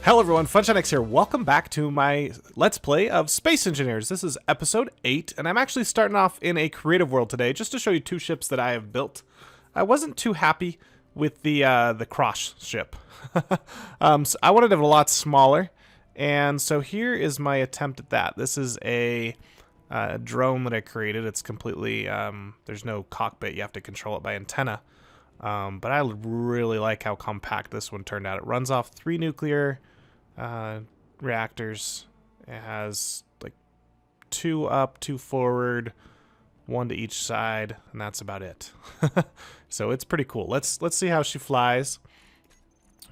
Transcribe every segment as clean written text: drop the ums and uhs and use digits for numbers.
Hello everyone, FunshineX here. Welcome back to my Let's Play of Space Engineers. This is episode 8, and I'm actually starting off in a creative world today, just to show you two ships that I have built. I wasn't too happy with the cross ship. So I wanted it a lot smaller, and so here is my attempt at that. This is a drone that I created. It's completely, there's no cockpit, you have to control it by antenna. But I really like how compact this one turned out. It runs off 3 nuclear reactors. It has like 2 up, 2 forward, 1 to each side, and that's about it. So it's pretty cool. Let's see how she flies.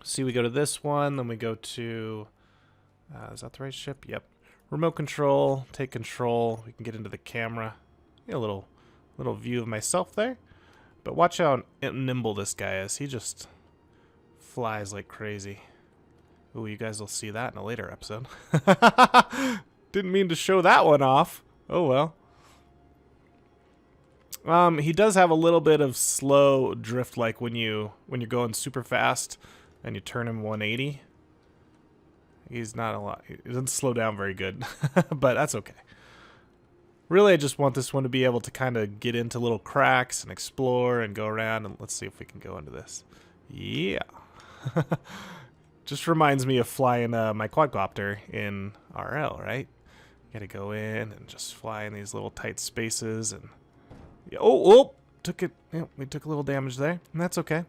See, we go to this one, then we go to is that the right ship? Yep. Remote control, take control. We can get into the camera. Get a little view of myself there. But watch how nimble this guy is. He just flies like crazy. Ooh, you guys will see that in a later episode. Didn't mean to show that one off. Oh well. He does have a little bit of slow drift, like when you're going super fast and you turn him 180. He's not a lot. He doesn't slow down very good, but that's okay. Really, I just want this one to be able to kind of get into little cracks and explore and go around. And let's see if we can go into this. Yeah. Just reminds me of flying my quadcopter in RL, right? You gotta go in and just fly in these little tight spaces. And oh, took it. Yeah, we took a little damage there, and that's okay.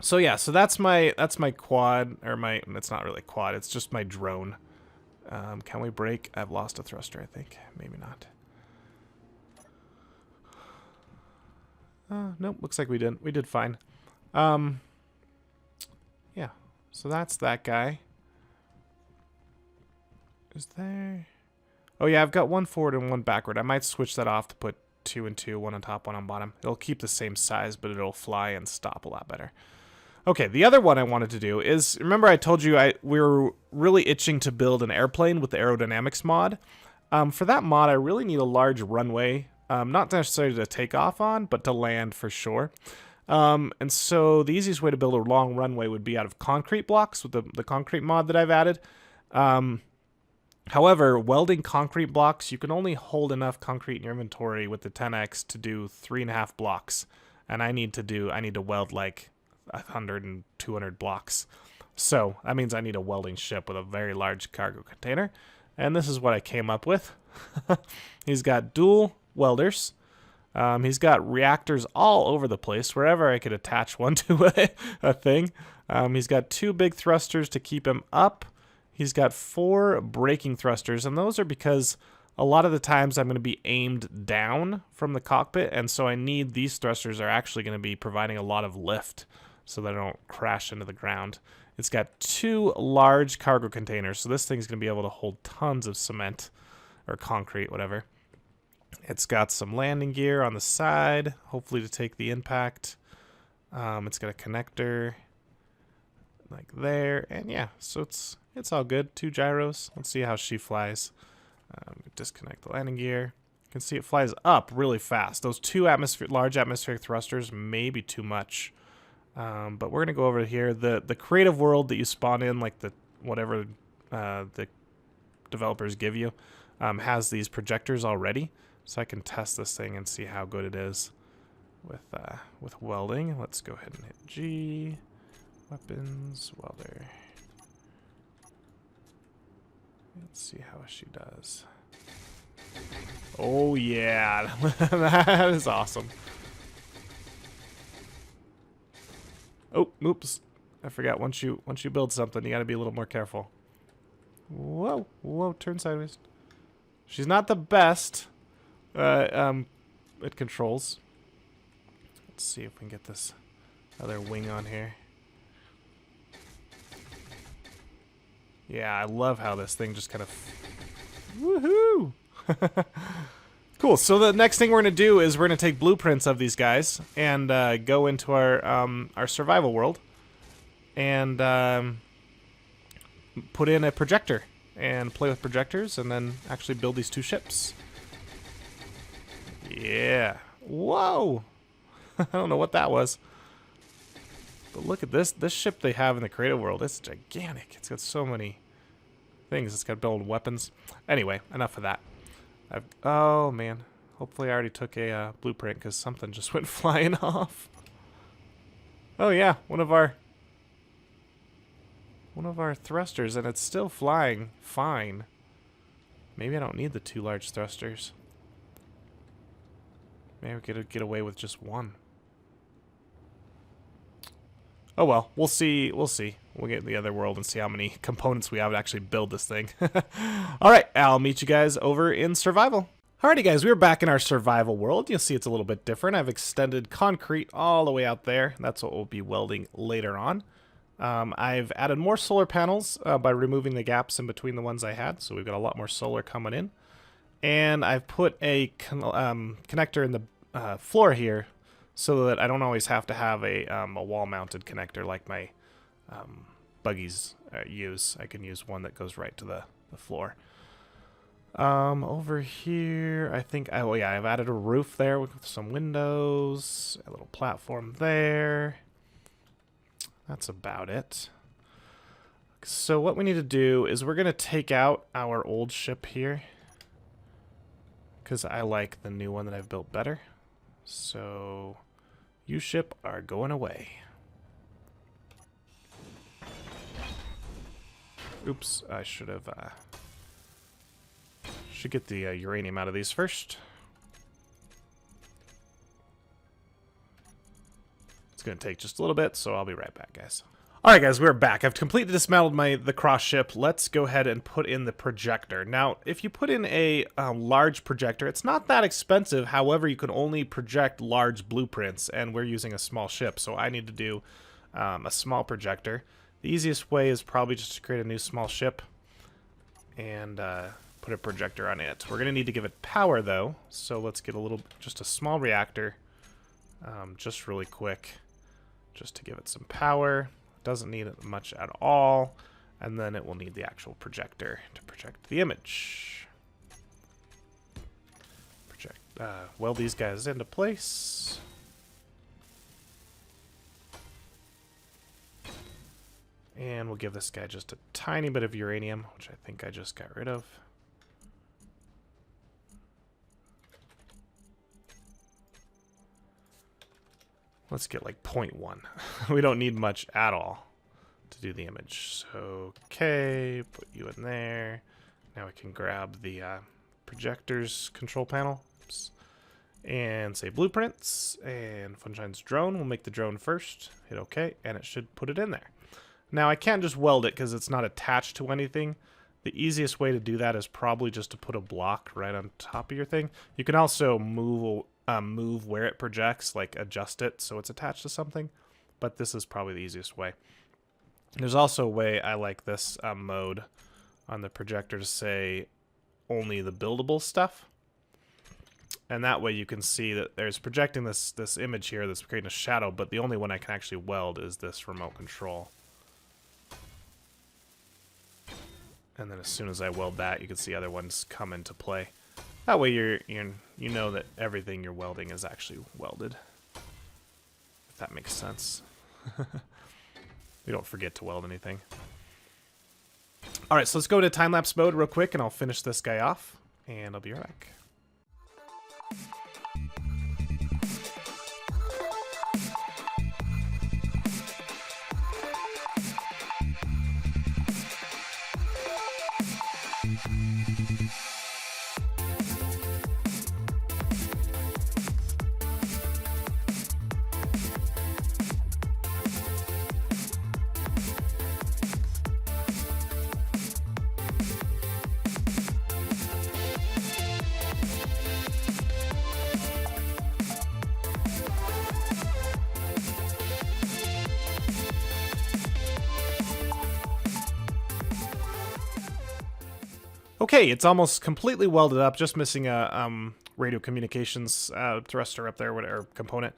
So yeah, so that's my quad, or my. It's not really quad. It's just my drone. Can we brake? I've lost a thruster, I think. Maybe not. Nope, looks like we didn't. We did fine. Yeah, so that's that guy. Is there... Oh yeah, I've got 1 forward and 1 backward. I might switch that off to put 2 and 2, 1 on top, 1 on bottom. It'll keep the same size, but it'll fly and stop a lot better. Okay, the other one I wanted to do is, remember I told you we were really itching to build an airplane with the aerodynamics mod. For that mod, I really need a large runway, not necessarily to take off on, but to land for sure. And so the easiest way to build a long runway would be out of concrete blocks with the concrete mod that I've added. However, welding concrete blocks, you can only hold enough concrete in your inventory with the 10x to do 3.5 blocks. And I need to weld like 100 and 200 blocks. So that means I need a welding ship with a very large cargo container. And this is what I came up with. He's got dual welders. He's got reactors all over the place, wherever I could attach one to a thing. He's got 2 big thrusters to keep him up. He's got 4 braking thrusters, and those are because a lot of the times I'm going to be aimed down from the cockpit, and so I need these thrusters are actually going to be providing a lot of lift so that I don't crash into the ground. It's got 2 large cargo containers, so this thing's going to be able to hold tons of cement or concrete, whatever. It's got some landing gear on the side, hopefully to take the impact. It's got a connector like there, and yeah, so it's all good. 2 gyros. Let's see how she flies. Disconnect the landing gear. You can see it flies up really fast. Those 2 large atmospheric thrusters may be too much. But we're gonna go over here. The creative world that you spawn in, like whatever the developers give you, has these projectors already, so I can test this thing and see how good it is with welding. Let's go ahead and hit G, weapons, welder. Let's see how she does. Oh yeah, that is awesome. Oh, oops. I forgot, once you build something, you gotta be a little more careful. Whoa, turn sideways. She's not the best at controls. Let's see if we can get this other wing on here. Yeah, I love how this thing just kind of... Woohoo! Cool, so the next thing we're going to do is we're going to take blueprints of these guys and go into our survival world and put in a projector and play with projectors and then actually build these 2 ships. Yeah. Whoa! I don't know what that was. look at this. This ship they have in the creative world, it's gigantic. It's got so many things. It's got to build weapons. Anyway, enough of that. Oh, man. Hopefully I already took a blueprint because something just went flying off. Oh, yeah. One of our thrusters, and it's still flying fine. Maybe I don't need the 2 large thrusters. Maybe we could get away with just 1. Oh well, we'll see. We'll get in the other world and see how many components we have to actually build this thing. Alright, I'll meet you guys over in survival. Alrighty guys, we're back in our survival world. You'll see it's a little bit different. I've extended concrete all the way out there. That's what we'll be welding later on. I've added more solar panels by removing the gaps in between the ones I had, so we've got a lot more solar coming in. And I've put a connector in the floor here so that I don't always have to have a wall-mounted connector like my buggies use. I can use one that goes right to the floor. Over here, I think, oh yeah, I've added a roof there with some windows, a little platform there. That's about it. So what we need to do is we're going to take out our old ship here, because I like the new one that I've built better. So you ship are going away. Oops, I should get the uranium out of these first. It's going to take just a little bit, so I'll be right back, guys. Alright guys, we're back. I've completely dismantled the cross ship. Let's go ahead and put in the projector. Now, if you put in a large projector, it's not that expensive. However, you can only project large blueprints, and we're using a small ship, so I need to do a small projector. The easiest way is probably just to create a new small ship and put a projector on it. We're going to need to give it power, though, so let's get just a small reactor, just really quick, just to give it some power. Doesn't need it much at all, and then it will need the actual projector to project the image. Weld these guys into place. And we'll give this guy just a tiny bit of uranium, which I think I just got rid of. Let's get like 0.1. We don't need much at all to do the image. So, okay, put you in there. Now we can grab the projector's control panel. Oops. And say blueprints. And Funshine's drone. We'll make the drone first. Hit OK, and it should put it in there. Now I can't just weld it because it's not attached to anything. The easiest way to do that is probably just to put a block right on top of your thing. You can also move where it projects, like adjust it so it's attached to something, but this is probably the easiest way. There's also a way I like this mode on the projector to say only the buildable stuff, and that way you can see that there's projecting this image here that's creating a shadow, but the only one I can actually weld is this remote control. And then as soon as I weld that, you can see other ones come into play. That way you know that everything you're welding is actually welded. If that makes sense. We don't forget to weld anything. Alright, so let's go to time-lapse mode real quick and I'll finish this guy off. And I'll be right back. Okay, it's almost completely welded up, just missing a radio communications thruster up there, whatever component.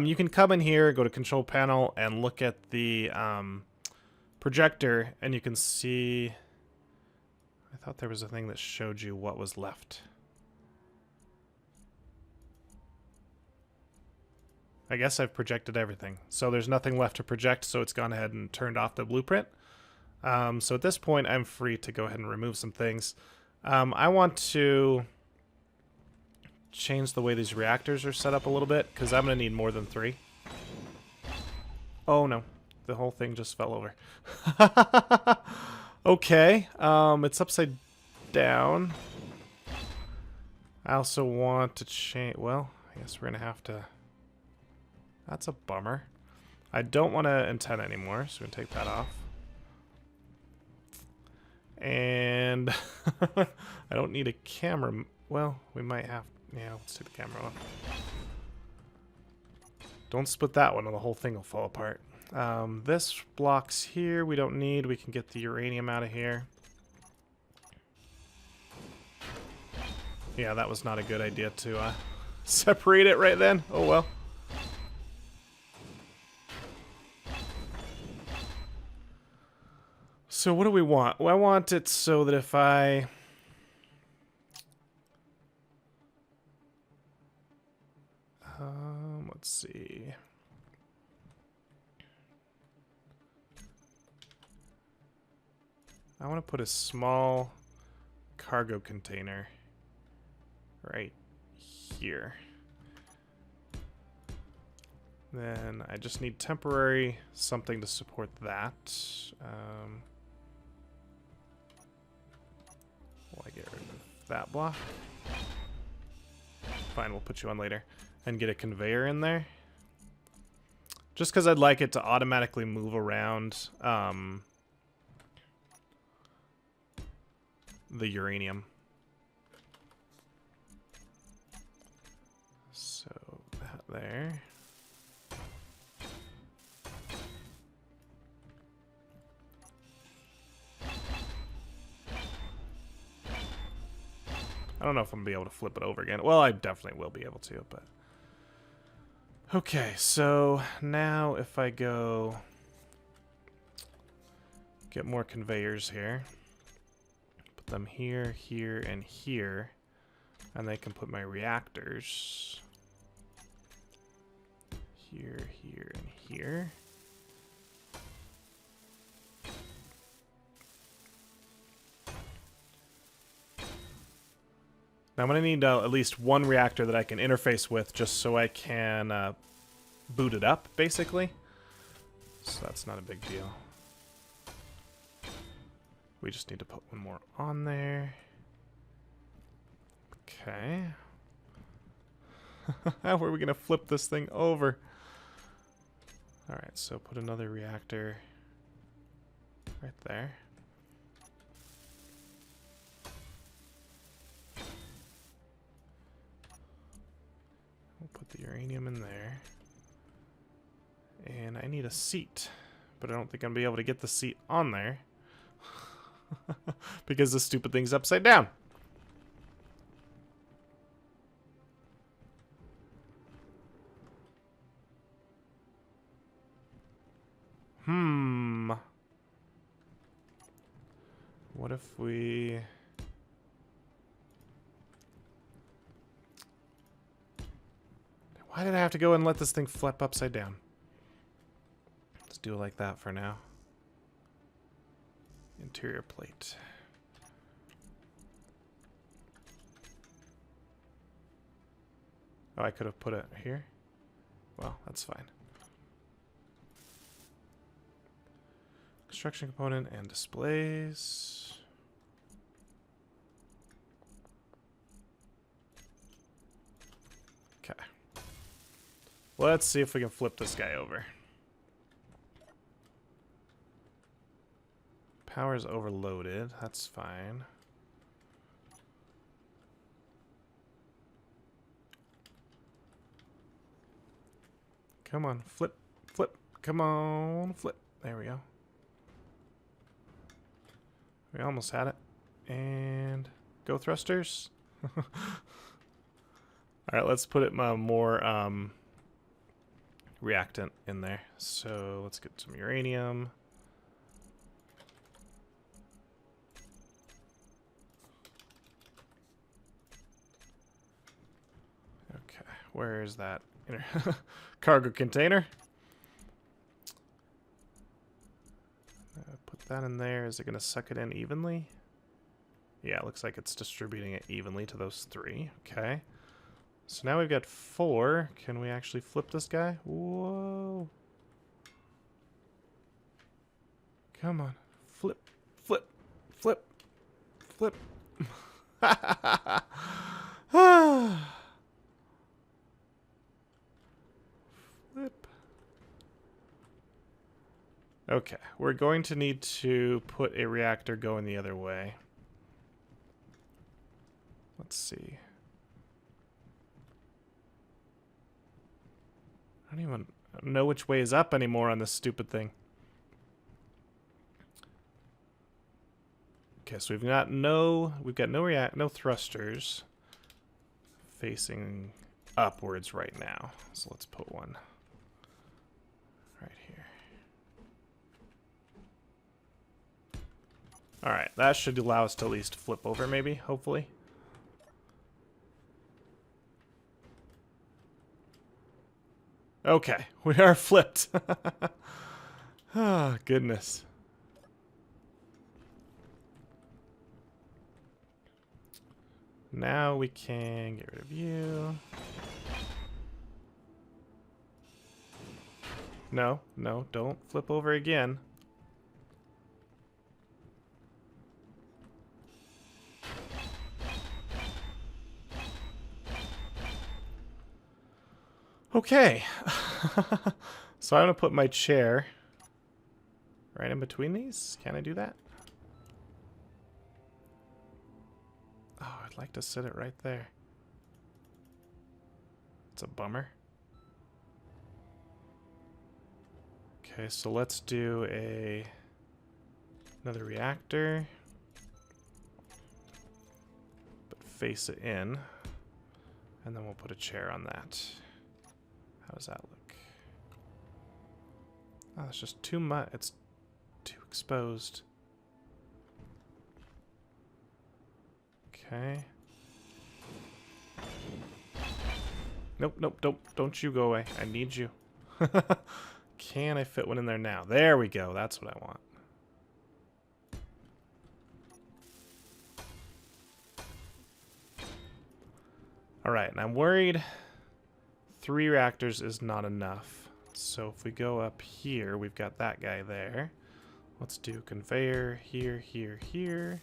You can come in here, go to control panel, and look at the projector, and you can see... I thought there was a thing that showed you what was left. I guess I've projected everything. So there's nothing left to project, so it's gone ahead and turned off the blueprint. So at this point, I'm free to go ahead and remove some things. I want to change the way these reactors are set up a little bit, because I'm going to need more than 3. Oh no, the whole thing just fell over. Okay, it's upside down. I also want to change, well, I guess we're going to have to, that's a bummer. I don't want an antenna anymore, so we're going to take that off. And I don't need a camera. Well, we might have, yeah, let's take the camera off. Don't split that one or the whole thing will fall apart. This blocks here we don't need. We can get the uranium out of here. Yeah, that was not a good idea to separate it right then. Oh well. So what do we want? Well, I want it so that if I... let's see. I want to put a small cargo container right here. Then I just need temporary something to support that. Will I get rid of that block? Fine, we'll put you on later. And get a conveyor in there. Just because I'd like it to automatically move around the uranium. So that there. I don't know if I'm going to be able to flip it over again. Well, I definitely will be able to, but... Okay, so now if I go... Get more conveyors here. Put them here, here, and here. And they can put my reactors... Here, here, and here. Now I'm going to need at least one reactor that I can interface with just so I can boot it up, basically. So that's not a big deal. We just need to put one more on there. Okay. How are we going to flip this thing over? Alright, so put another reactor right there. We'll put the uranium in there. And I need a seat. But I don't think I'm going to be able to get the seat on there. Because the stupid thing's upside down. What if we... Why did I have to go and let this thing flip upside down? Let's do it like that for now. Interior plate. Oh, I could have put it here. Well, that's fine. Construction component and displays. Okay. Let's see if we can flip this guy over. Power's overloaded. That's fine. Come on, flip, flip. Come on, flip. There we go. We almost had it. And go thrusters. Alright, let's put it more reactant in there. So let's get some uranium. Okay, where is that cargo container. Put that in there. Is it going to suck it in evenly? Yeah, it looks like it's distributing it evenly to those 3. Okay. So now we've got 4. Can we actually flip this guy? Whoa. Come on. Flip, flip, flip, flip. Flip. Okay, we're going to need to put a reactor going the other way. Let's see. I don't even know which way is up anymore on this stupid thing. Okay, so we've got no thrusters facing upwards right now. So let's put one right here. All right, that should allow us to at least flip over, maybe, hopefully. Okay, we are flipped. Oh, goodness. Now we can get rid of you. No, no, don't flip over again. Okay. So I'm going to put my chair right in between these. Can I do that? Oh, I'd like to sit it right there. It's a bummer. Okay, so let's do another reactor. But face it in. And then we'll put a chair on that. How does that look? Oh, it's just too much. It's too exposed. Okay. Nope, nope, don't you go away. I need you. Can I fit one in there now? There we go. That's what I want. All right, and I'm worried 3 reactors is not enough. So if we go up here, we've got that guy there. Let's do conveyor here, here, here.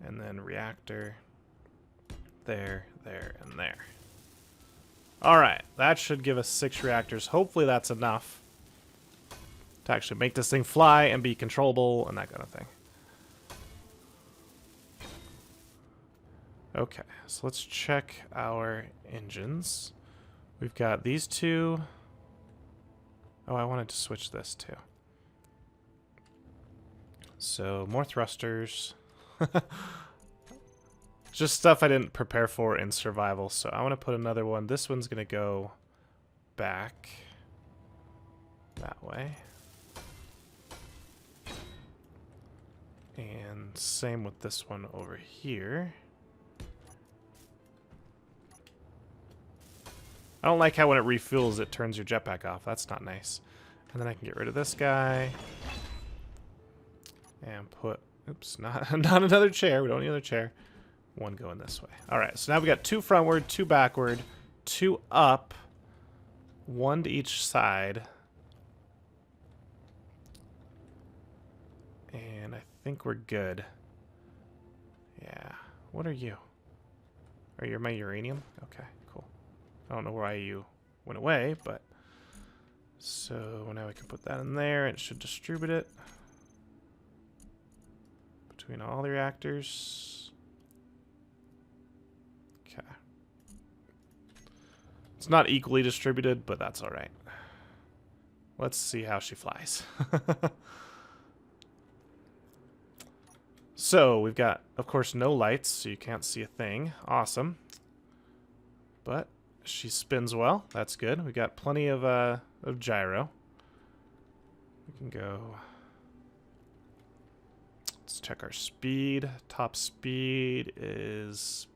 And then reactor there, there, and there. All right, that should give us 6 reactors. Hopefully that's enough to actually make this thing fly and be controllable and that kind of thing. Okay, so let's check our engines. We've got these 2. Oh, I wanted to switch this too. So more thrusters. Just stuff I didn't prepare for in survival. So I want to put another one. This one's going to go back that way. And same with this one over here. I don't like how when it refuels it turns your jetpack off. That's not nice. And then I can get rid of this guy. And put... Oops, not another chair. We don't need another chair. One going this way. All right, so now we got 2 frontward, 2 backward, 2 up, 1 to each side. And I think we're good. Yeah. What are you? Are you my uranium? Okay, cool. I don't know why you went away, but... So now we can put that in there. It should distribute it between all the reactors. Okay. It's not equally distributed, but that's all right. Let's see how she flies. So we've got, of course, no lights, so you can't see a thing. Awesome. But she spins well. That's good. We got plenty of gyro. We can go... Let's Let's check our speed. Top speed is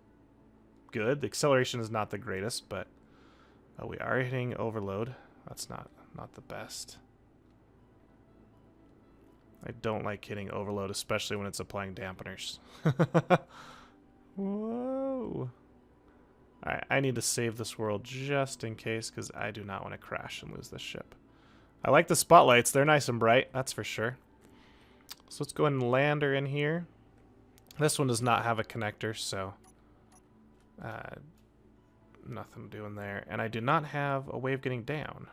good. The acceleration is not the greatest, but we are hitting overload. That's not the best. I don't like hitting overload, especially when it's applying dampeners. Whoa. Alright, I need to save this world just in case, because I do not want to crash and lose this ship. I like the spotlights. They're nice and bright, that's for sure. So let's go ahead and land her in here. This one does not have a connector, so nothing doing there. And I do not have a way of getting down.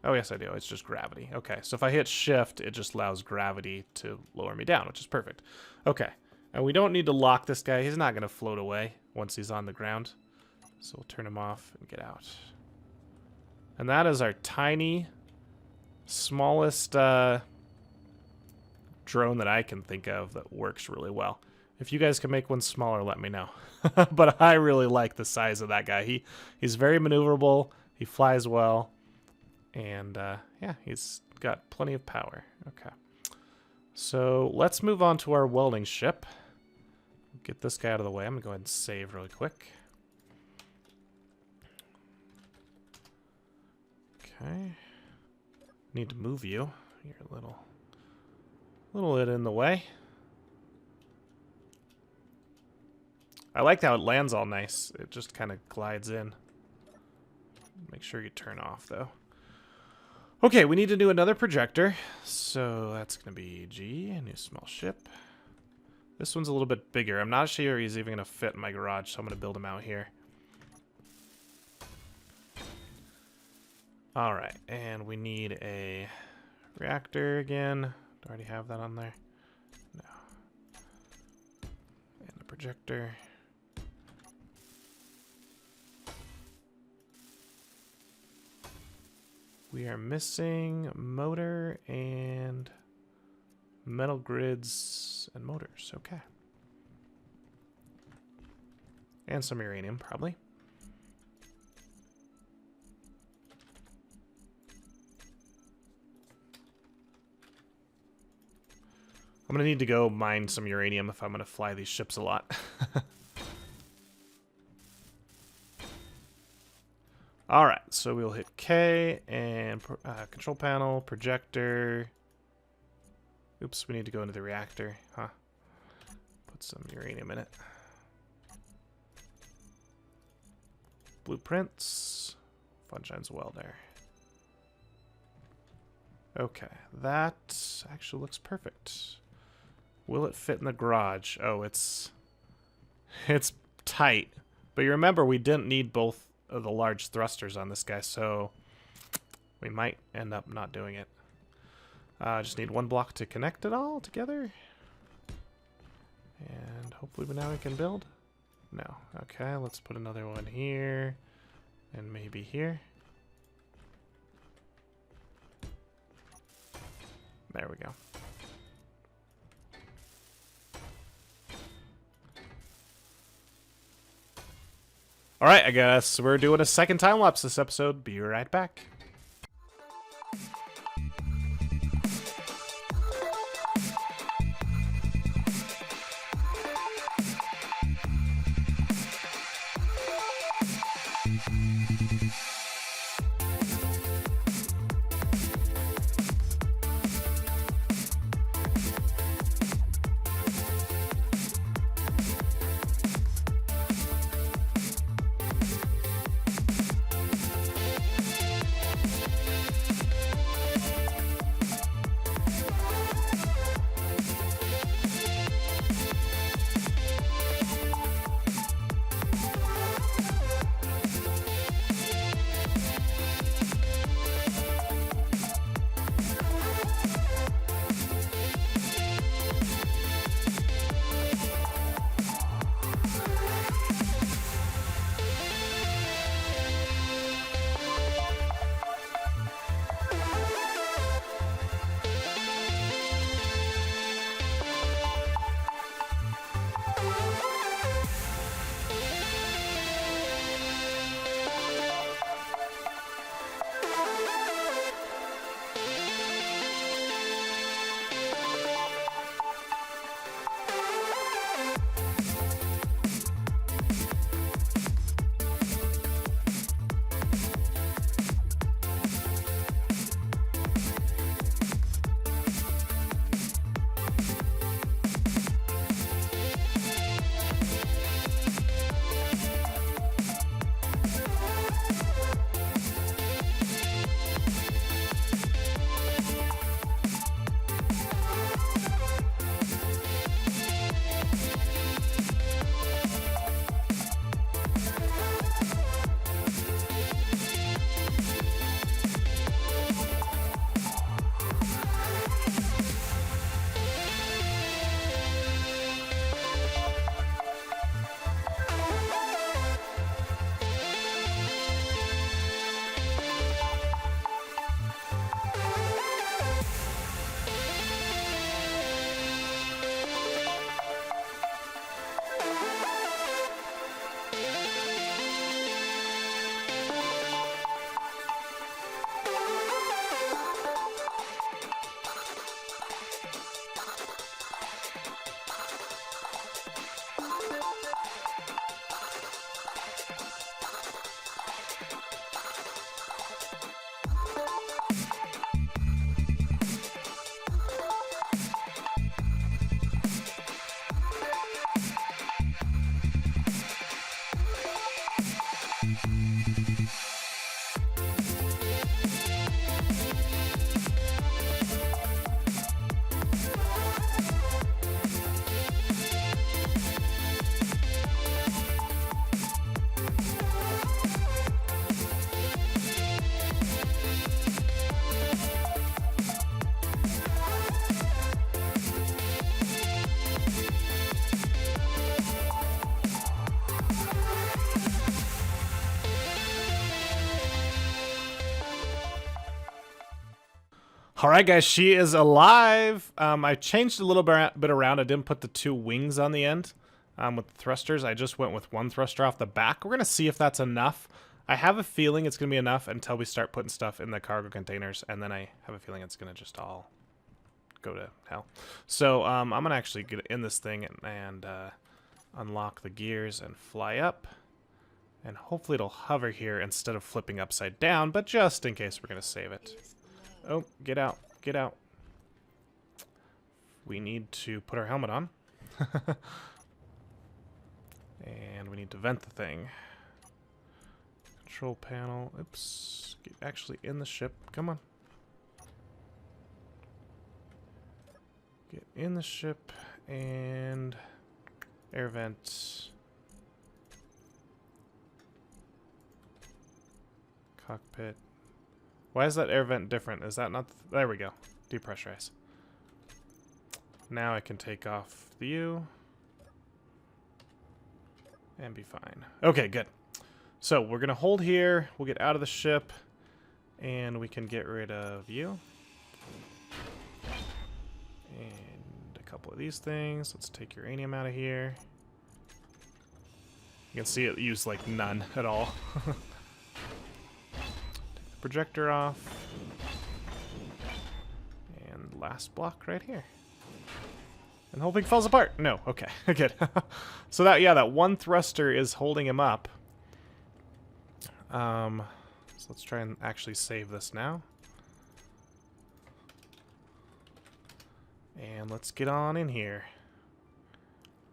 Oh, yes, I do. It's just gravity. Okay, so if I hit shift, it just allows gravity to lower me down, which is perfect. Okay, and we don't need to lock this guy. He's not going to float away once he's on the ground. So we'll turn him off and get out. And that is our tiny, smallest drone that I can think of that works really well. If you guys can make one smaller, let me know. But I really like the size of that guy. He's very maneuverable. He flies well. And yeah, he's got plenty of power. Okay. So let's move on to our welding ship. Get this guy out of the way. I'm going to go ahead and save really quick. Okay. Need to move you. You're a little bit in the way. I like how it lands all nice. It just kind of glides in. Make sure you turn off, though. Okay, we need to do another projector. So that's going to be G, a new small ship. This one's a little bit bigger. I'm not sure he's even going to fit in my garage, so I'm going to build him out here. Alright, and we need a reactor again. Do I already have that on there? No. And a projector. We are missing motor and metal grids and motors. Okay. And some uranium, probably. I'm going to need to go mine some uranium if I'm going to fly these ships a lot. Alright, so we'll hit K and control panel, projector. Oops, we need to go into the reactor. Huh. Put some uranium in it. Blueprints. Funshine's welder. Okay, that actually looks perfect. Will it fit in the garage? Oh, it's tight. But you remember we didn't need both of the large thrusters on this guy, so we might end up not doing it. Just need one block to connect it all together. And hopefully now we can build. No. Okay, let's put another one here. And maybe here. There we go. Alright, I guess we're doing a second time lapse this episode. Be right back. All right, guys, she is alive. I changed a little bit around. I didn't put the 2 wings on the end with the thrusters. I just went with 1 thruster off the back. We're going to see if that's enough. I have a feeling it's going to be enough until we start putting stuff in the cargo containers, and then I have a feeling it's going to just all go to hell. So I'm going to actually get in this thing and unlock the gears and fly up. And hopefully it'll hover here instead of flipping upside down, but just in case we're going to save it. Oh, get out. Get out. We need to put our helmet on. And we need to vent the thing. Control panel. Oops. Get actually in the ship. Come on. Get in the ship and air vent. Cockpit. Why is that air vent different? Is that not... There we go. Depressurize. Now I can take off the U. And be fine. Okay, good. So we're going to hold here. We'll get out of the ship. And we can get rid of you. And a couple of these things. Let's take uranium out of here. You can see it used like none at all. Projector off, and last block right here, and the whole thing falls apart. No, okay, good. So that 1 thruster is holding him up. So let's try and actually save this now, and let's get on in here.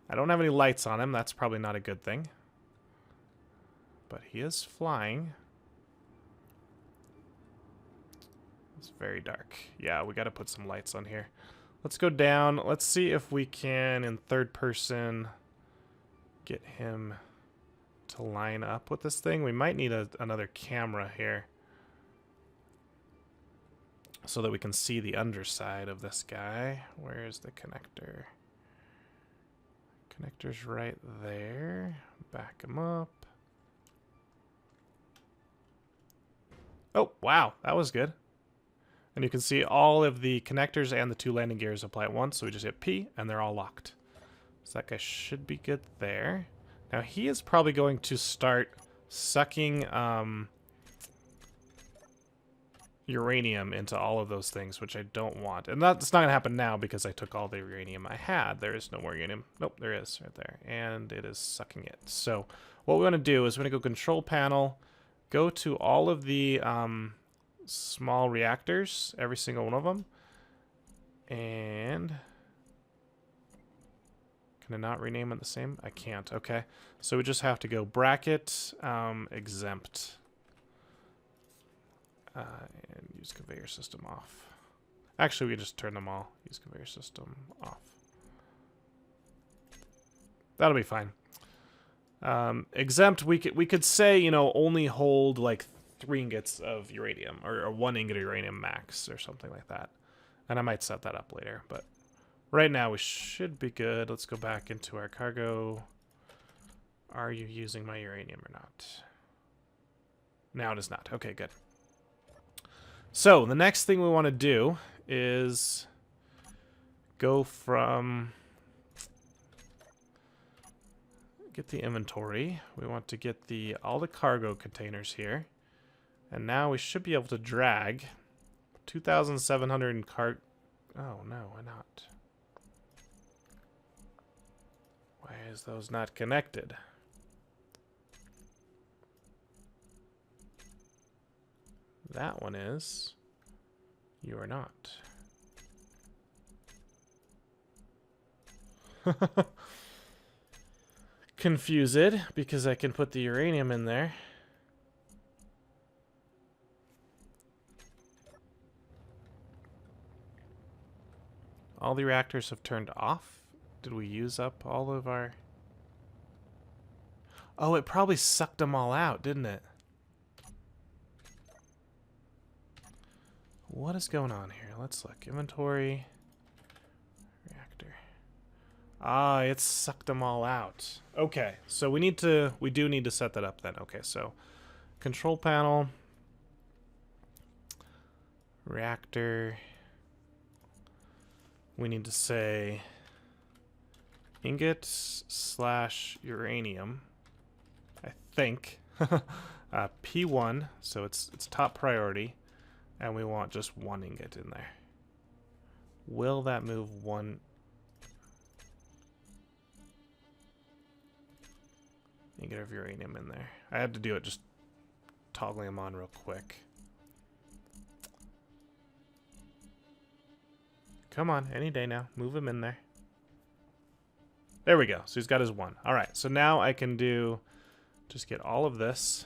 I don't have any lights on him. That's probably not a good thing, but he is flying. It's very dark. Yeah, we got to put some lights on here. Let's go down. Let's see if we can, in third person, get him to line up with this thing. We might need another camera here so that we can see the underside of this guy. Where's the connector? Connector's right there. Back him up. Oh, wow. That was good. And you can see all of the connectors and the 2 landing gears apply at once. So we just hit P, and they're all locked. So that guy should be good there. Now he is probably going to start sucking uranium into all of those things, which I don't want. And that's not going to happen now because I took all the uranium I had. There is no more uranium. Nope, there is right there. And it is sucking it. So what we want to do is we're going to go control panel, go to all of the... small reactors, every single one of them, and can I not rename it the same? I can't. Okay, so we just have to go bracket exempt and use conveyor system off. Actually, we just turn them all. Use conveyor system off. That'll be fine. Exempt, we could say, you know, only hold like 3 ingots of uranium, or 1 ingot of uranium max, or something like that. And I might set that up later, but right now we should be good. Let's go back into our cargo. Are you using my uranium or not? Now it is not. Okay, good. So the next thing we want to do is go from... Get the inventory. We want to get all the cargo containers here. And now we should be able to drag 2,700 cart. Oh no, why not? Why is those not connected? That one is. You are not. Confused because I can put the uranium in there. All the reactors have turned off. Did we use up all of our... Oh, it probably sucked them all out, didn't it? What is going on here? Let's look. Inventory. Reactor. Ah, it sucked them all out. Okay, so we do need to set that up then. Okay, so control panel. Reactor. we need to say ingot / uranium, I think. P1, so it's top priority, and we want just one ingot in there. Will that move one? Ingot of uranium in there. I had to do it just toggling them on real quick. Come on, any day now. Move him in there. There we go. So he's got his one. All right, so now I can do, just get all of this.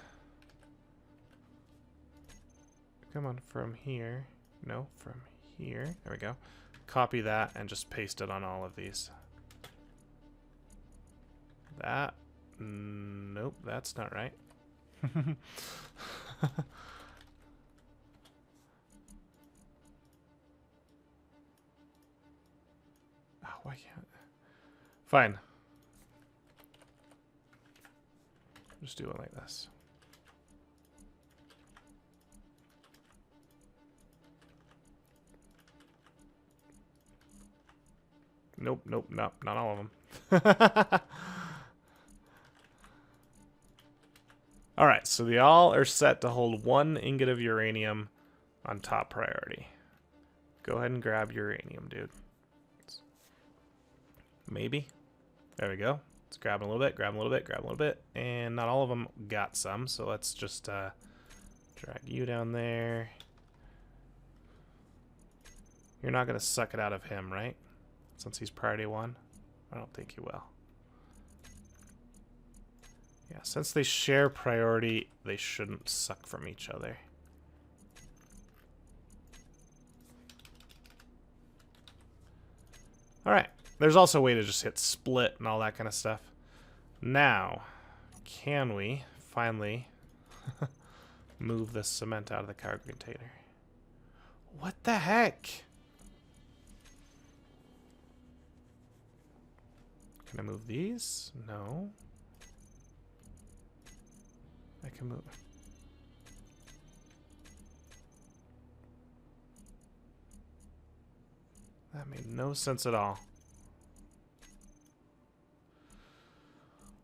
Come on, from here. No, from here. There we go. Copy that and just paste it on all of these. That. Nope, that's not right. Oh, why can't... Fine. Just do it like this. Nope, nope, nope, not all of them. All right, so they all are set to hold 1 ingot of uranium on top priority. Go ahead and grab uranium, dude. Maybe. There we go. Let's grab a little bit, grab a little bit, grab a little bit. And not all of them got some, so let's just drag you down there. You're not going to suck it out of him, right? Since he's priority 1? I don't think you will. Yeah, since they share priority, they shouldn't suck from each other. Alright, there's also a way to just hit split and all that kind of stuff. Now, can we finally move the cement out of the cargo container? What the heck? Can I move these? No. I can move. That made no sense at all.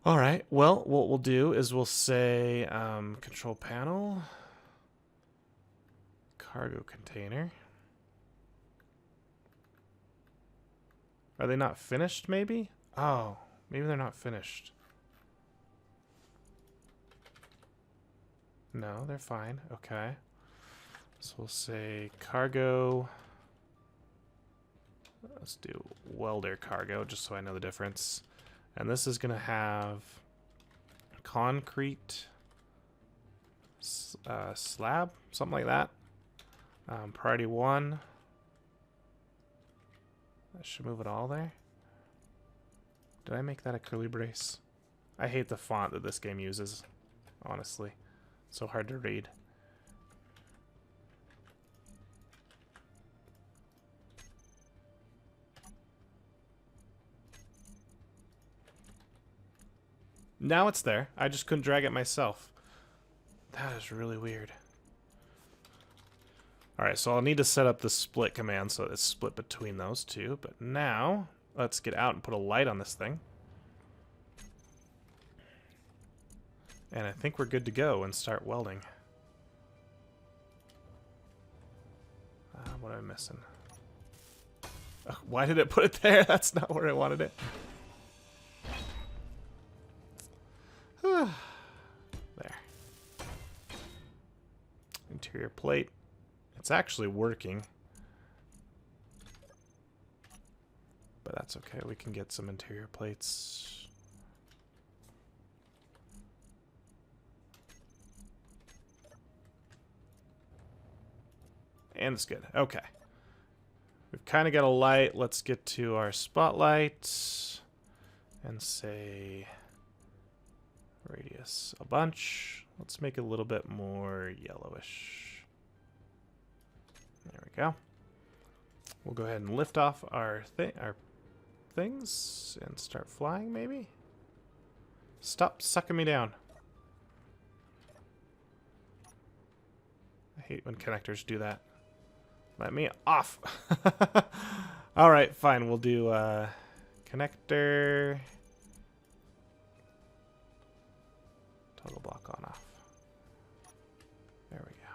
All right. Well, what we'll do is we'll say control panel, cargo container. Are they not finished, maybe? Oh, maybe they're not finished. No, they're fine. Okay. So we'll say cargo. Let's do welder cargo, just so I know the difference. And this is going to have concrete slab, something like that. Priority 1. That should move it all there. Did I make that a curly brace? I hate the font that this game uses, honestly. So hard to read. Now it's there. I just couldn't drag it myself. That is really weird. Alright, so I'll need to set up the split command so it's split between those two. But now, let's get out and put a light on this thing. And I think we're good to go and start welding. What am I missing? Why did it put it there? That's not where I wanted it. There. Interior plate. It's actually working. But that's okay. We can get some interior plates. And it's good. Okay. We've kind of got a light. Let's get to our spotlight and say radius a bunch. Let's make it a little bit more yellowish. There we go. We'll go ahead and lift off our things and start flying, maybe? Stop sucking me down. I hate when connectors do that. Let me off. All right, fine. We'll do connector. Toggle block on off. There we go.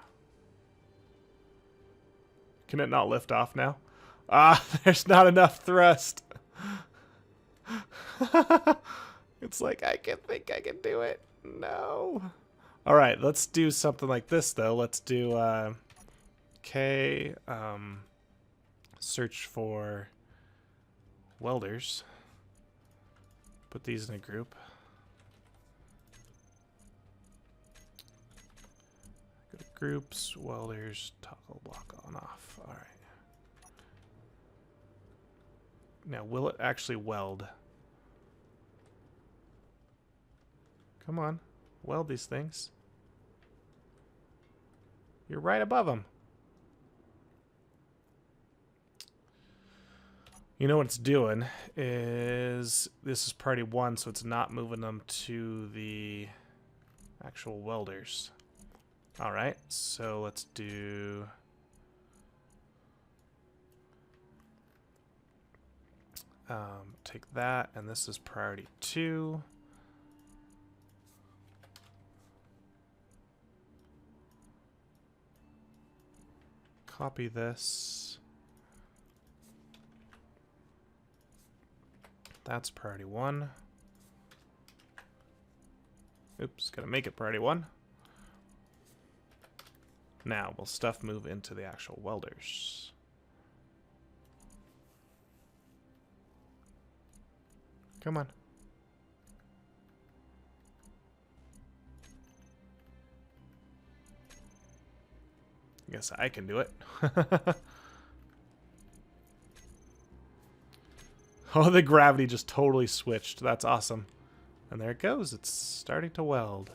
Can it not lift off now? Ah, there's not enough thrust. It's like, I can think I can do it. No. All right, let's do something like this, though. Let's do K, search for welders. Put these in a group. Go to groups, welders, toggle block on off. All right. Now, will it actually weld? Come on, weld these things. You're right above them. You know what it's doing is, this is priority 1, so it's not moving them to the actual welders. All right, so let's do... take that, and this is priority 2. Copy this. That's priority 1. Oops, gotta make it priority 1. Now, will stuff move into the actual welders? Come on. I guess I can do it. Oh, the gravity just totally switched. That's awesome. And there it goes. It's starting to weld.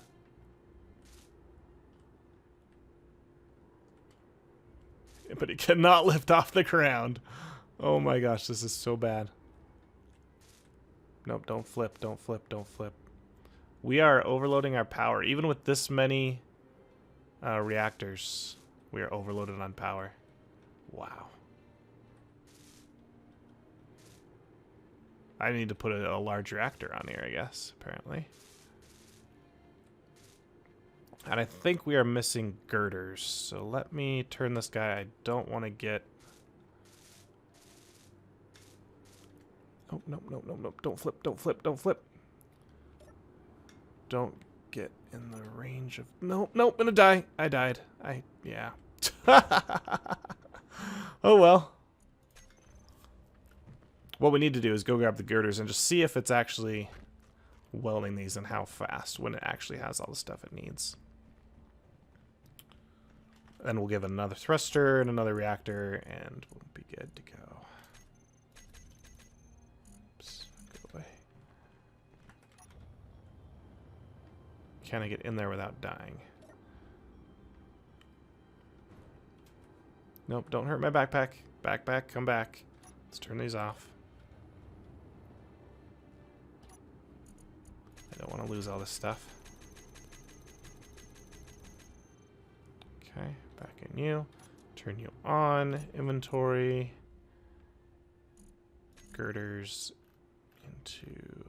But it cannot lift off the ground. Oh my gosh, this is so bad. Nope, don't flip, don't flip, don't flip. We are overloading our power. Even with this many reactors, we are overloaded on power. Wow. I need to put a large reactor on here, I guess, apparently. And I think we are missing girders. So let me turn this guy. I don't want to get... Oh, nope, nope, nope, nope. Don't flip, don't flip, don't flip. Don't get in the range of... Nope, nope, I'm gonna die. I died. Yeah. Oh, well. What we need to do is go grab the girders and just see if it's actually welding these and how fast when it actually has all the stuff it needs. Then we'll give it another thruster and another reactor and we'll be good to go. Oops, go away. Can I get in there without dying? Nope, don't hurt my backpack. Backpack, come back. Let's turn these off. I don't want to lose all this stuff. Okay, back in you. Turn you on. Inventory. Girders into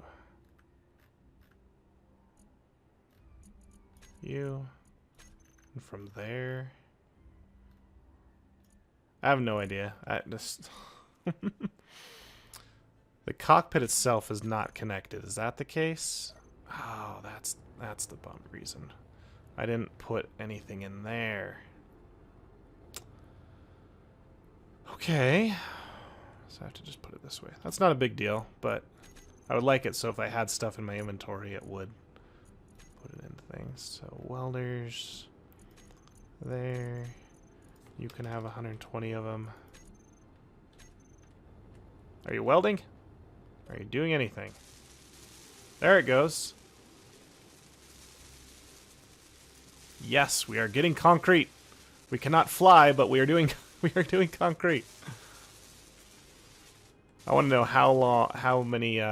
you. And from there... I have no idea. I just... The cockpit itself is not connected. Is that the case? Oh, that's the bum reason. I didn't put anything in there. Okay. So I have to just put it this way. That's not a big deal, but I would like it so if I had stuff in my inventory, it would put it into things. So welders there. You can have 120 of them. Are you welding? Are you doing anything? There it goes. Yes, we are getting concrete. We cannot fly, but we are doing concrete. I want to know how many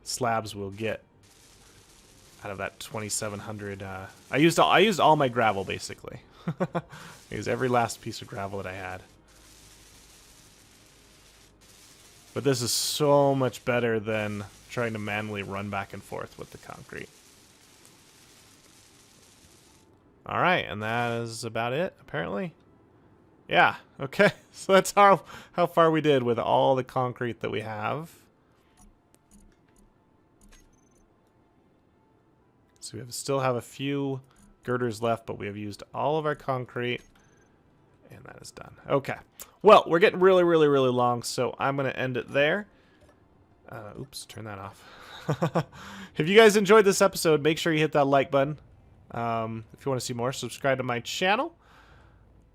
slabs we'll get out of that 2,700. I used all my gravel basically. I used every last piece of gravel that I had. But this is so much better than trying to manually run back and forth with the concrete. Alright, and that is about it, apparently. Yeah, okay. So that's how far we did with all the concrete that we have. So we still have a few girders left, but we have used all of our concrete. And that is done. Okay. Well, we're getting really, really, really long, so I'm going to end it there. Oops, turn that off. If you guys enjoyed this episode, make sure you hit that like button. If you want to see more, subscribe to my channel.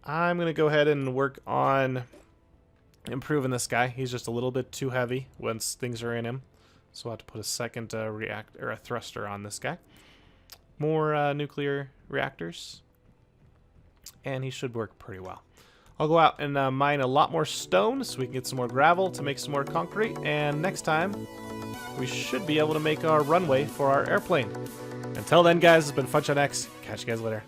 I'm going to go ahead and work on improving this guy. He's just a little bit too heavy once things are in him. So I'll have to put a second a thruster on this guy. More nuclear reactors. And he should work pretty well. I'll go out and mine a lot more stone so we can get some more gravel to make some more concrete. And next time, we should be able to make our runway for our airplane. Until then, guys, it's been Funshot X. Catch you guys later.